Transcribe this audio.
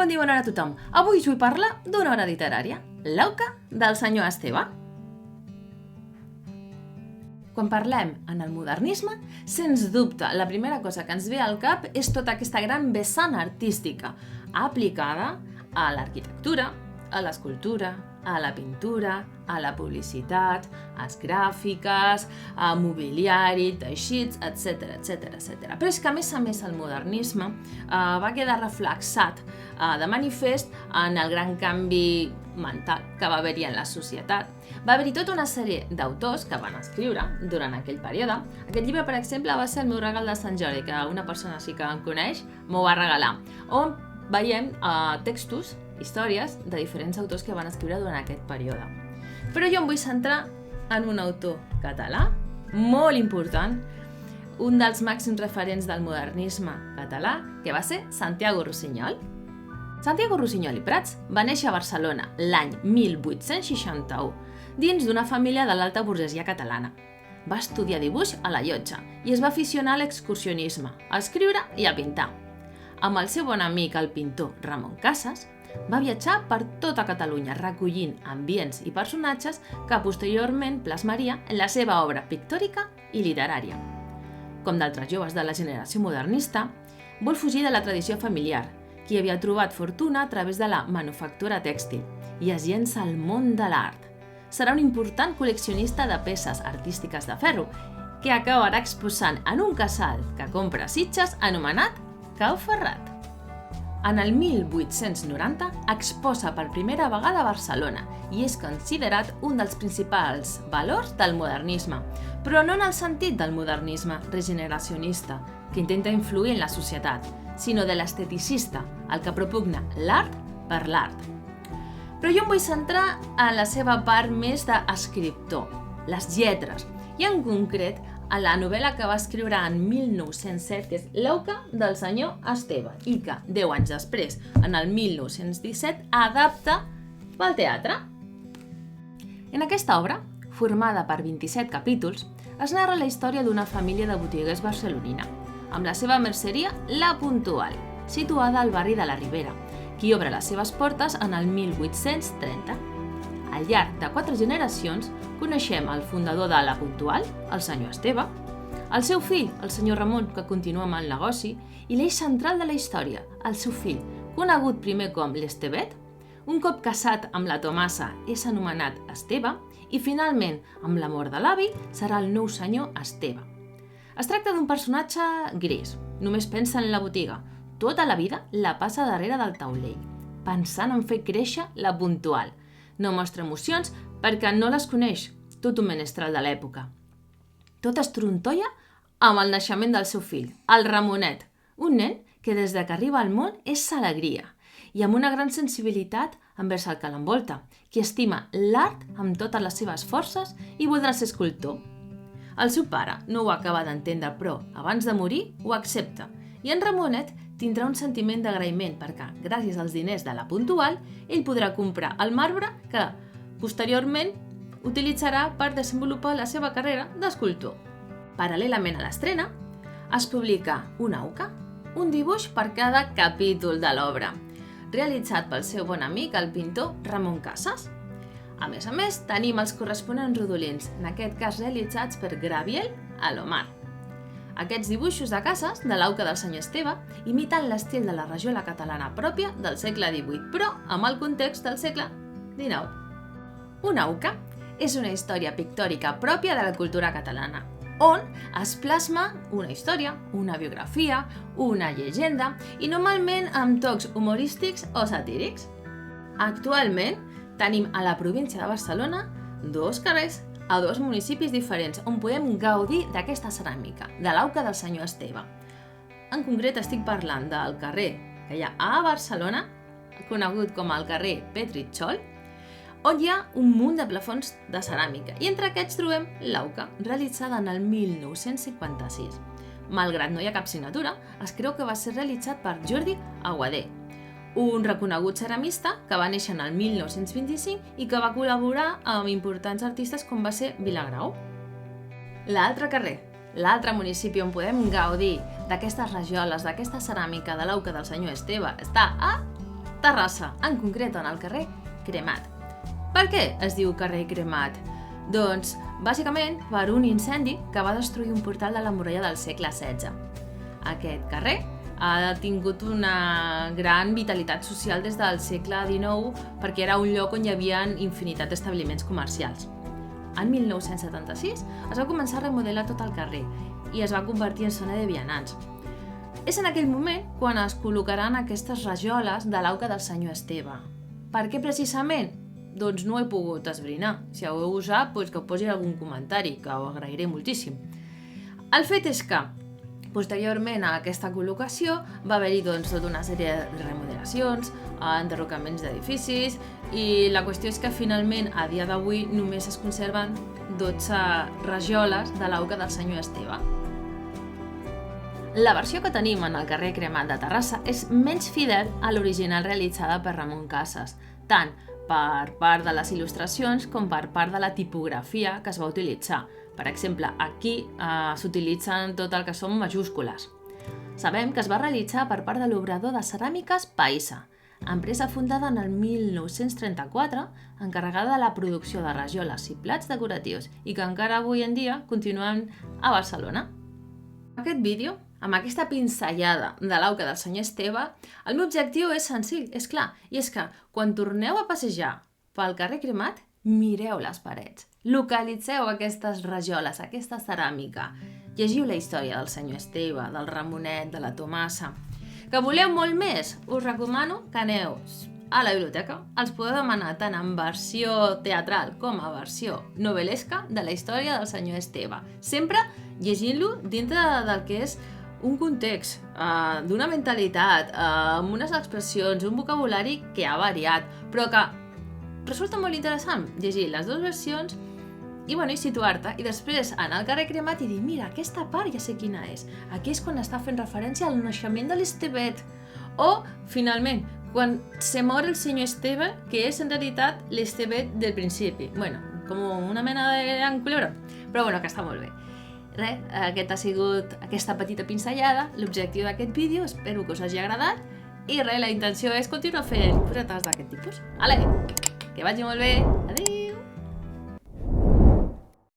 bon dia, bona hora a tothom. Avui us vull parlar d'una obra literària, l'Auca del senyor Esteve. Quan parlem en el modernisme, sens dubte, la primera cosa que ens ve al cap és tota aquesta gran vessant artística aplicada a l'arquitectura, a l'escultura, a la pintura, a la publicitat, a les gràfiques, a mobiliari, teixits, etc. Però és que, a més el modernisme va quedar reflexat de manifest en el gran canvi mental que va haver-hi en la societat. Va haver-hi tota una sèrie d'autors que van escriure durant aquell període. Aquest llibre, per exemple, va ser el meu regal de Sant Jordi, que una persona sí que em coneix m'ho va regalar, on veiem textos, històries de diferents autors que van escriure durant aquest període. Però jo em vull centrar en un autor català molt important, un dels màxims referents del modernisme català, que va ser Santiago Rusiñol. Santiago Rusiñol i Prats va néixer a Barcelona l'any 1861 dins d'una família de l'alta burgesia catalana. Va estudiar dibuix a la Llotja i es va aficionar a l'excursionisme, a escriure i a pintar. Amb el seu bon amic, el pintor Ramon Casas, va viatjar per tota Catalunya recollint ambients i personatges que posteriorment plasmaria en la seva obra pictòrica i literària. Com d'altres joves de la generació modernista, vol fugir de la tradició familiar, qui havia trobat fortuna a través de la manufactura tèxtil i es llença al món de l'art. Serà un important col·leccionista de peces artístiques de ferro, que acabarà exposant en un casal que compra a Sitges anomenat Cau Ferrat. En el 1890 exposa per primera vegada a Barcelona i és considerat un dels principals valors del modernisme, però no en el sentit del modernisme regeneracionista, que intenta influir en la societat, sinó de l'esteticista, el que propugna l'art per l'art. Però jo em vull centrar en la seva part més d'escriptor, les lletres, i en concret a la novel·la que va escriure en 1907, que és L'Auca del senyor Esteve, i que 10 anys després, en el 1917, adapta pel teatre. En aquesta obra, formada per 27 capítols, es narra la història d'una família de botiguers barcelonina, amb la seva merceria La Puntual, situada al barri de la Ribera, qui obre les seves portes en el 1830. Al llarg de 4 generacions, coneixem el fundador de La Puntual, el senyor Esteve, el seu fill, el senyor Ramon, que continua amb el negoci, i l'eix central de la història, el seu fill, conegut primer com l'Estevet, un cop casat amb la Tomasa és anomenat Esteve, i finalment, amb la mort de l'avi, serà el nou senyor Esteve. Es tracta d'un personatge gris, només pensa en la botiga, tota la vida la passa darrere del taulell, pensant en fer créixer La Puntual. No mostra emocions perquè no les coneix, tot un menestral de l'època. Tot es trontolla amb el naixement del seu fill, el Ramonet, un nen que des que arriba al món és alegria i amb una gran sensibilitat envers el que l'envolta, qui estima l'art amb totes les seves forces i voldrà ser escultor. El seu pare no ho acaba d'entendre, però abans de morir ho accepta i en Ramonet tindrà un sentiment d'agraïment perquè, gràcies als diners de La Puntual, ell podrà comprar el marbre que, posteriorment, utilitzarà per desenvolupar la seva carrera d'escultor. Paral·lelament a l'estrena, es publica una auca, un dibuix per cada capítol de l'obra, realitzat pel seu bon amic, el pintor Ramon Casas. A més, tenim els corresponents rodolins, en aquest cas realitzats per Gabriel Alomar. Aquests dibuixos de Casas, de l'Auca del senyor Esteve, imiten l'estil de la rajola catalana pròpia del segle XVIII, però amb el context del segle XIX. Una auca és una història pictòrica pròpia de la cultura catalana, on es plasma una història, una biografia, una llegenda i normalment amb tocs humorístics o satírics. Actualment tenim a la província de Barcelona 2 carrers a 2 municipis diferents on podem gaudir d'aquesta ceràmica, de l'Auca del senyor Esteve. En concret estic parlant del carrer que hi ha a Barcelona, conegut com el carrer Petritxol, on hi ha un munt de plafons de ceràmica i entre aquests trobem l'Auca, realitzada en el 1956. Malgrat no hi ha cap signatura, es creu que va ser realitzat per Jordi Aguadé, un reconegut ceramista que va néixer en el 1925 i que va col·laborar amb importants artistes com va ser Vilagrau. L'altre carrer, l'altre municipi on podem gaudir d'aquestes rajoles, d'aquesta ceràmica de l'Auca del senyor Esteve, està a Terrassa, en concret en el carrer Cremat. Per què es diu carrer Cremat? Doncs, bàsicament, per un incendi que va destruir un portal de la muralla del segle XVI. Aquest carrer ha tingut una gran vitalitat social des del segle XIX perquè era un lloc on hi havia infinitat d'establiments comercials. En 1976 es va començar a remodelar tot el carrer i es va convertir en zona de vianants. És en aquell moment quan es col·locaran aquestes rajoles de l'auca del senyor Esteve. Per què precisament? Doncs no ho he pogut esbrinar. Si ho sap, doncs que ho posi algun comentari, que ho agrairé moltíssim. El fet és que, posteriorment a aquesta col·locació, va haver-hi tota una sèrie de remodelacions, enderrocaments d'edificis, i la qüestió és que finalment, a dia d'avui, només es conserven 12 rajoles de l'auca del senyor Esteve. La versió que tenim en el carrer Cremat de Terrassa és menys fidel a l'original realitzada per Ramon Casas, tant per part de les il·lustracions com per part de la tipografia que es va utilitzar. Per exemple, aquí s'utilitzen tot el que són majúscules. Sabem que es va realitzar per part de l'obrador de ceràmiques Païssa, empresa fundada en el 1934, encarregada de la producció de rajoles i plats decoratius i que encara avui en dia continuen a Barcelona. Aquest vídeo, amb aquesta pinzellada de l'auca del senyor Esteve, el meu objectiu és senzill, és clar, i és que quan torneu a passejar pel carrer Cremat, mireu les parets, localitzeu aquestes rajoles, aquesta ceràmica, llegiu la història del senyor Esteve, del Ramonet, de la Tomassa. Que voleu molt més? Us recomano que aneu a la biblioteca. Els podeu demanar tant en versió teatral com a versió novel·lesca de la història del senyor Esteve, sempre llegint-lo dintre del que és un context, d'una mentalitat, amb unes expressions, un vocabulari que ha variat, però que resulta molt interessant llegir les dues versions i situar-te, i després anar al carrer Cremat i dir, mira, aquesta part ja sé quina és. Aquí és quan està fent referència al naixement de l'Estevet. O, finalment, quan se mor el senyor Esteve, que és en realitat l'Estevet del principi. Com una mena de gran culebró. Però que està molt bé. Res, aquesta ha sigut aquesta petita pinzellada, l'objectiu d'aquest vídeo, espero que us hagi agradat, i res, la intenció és continuar fent cosetes d'aquest tipus. Ale, que vagi molt bé, adéu!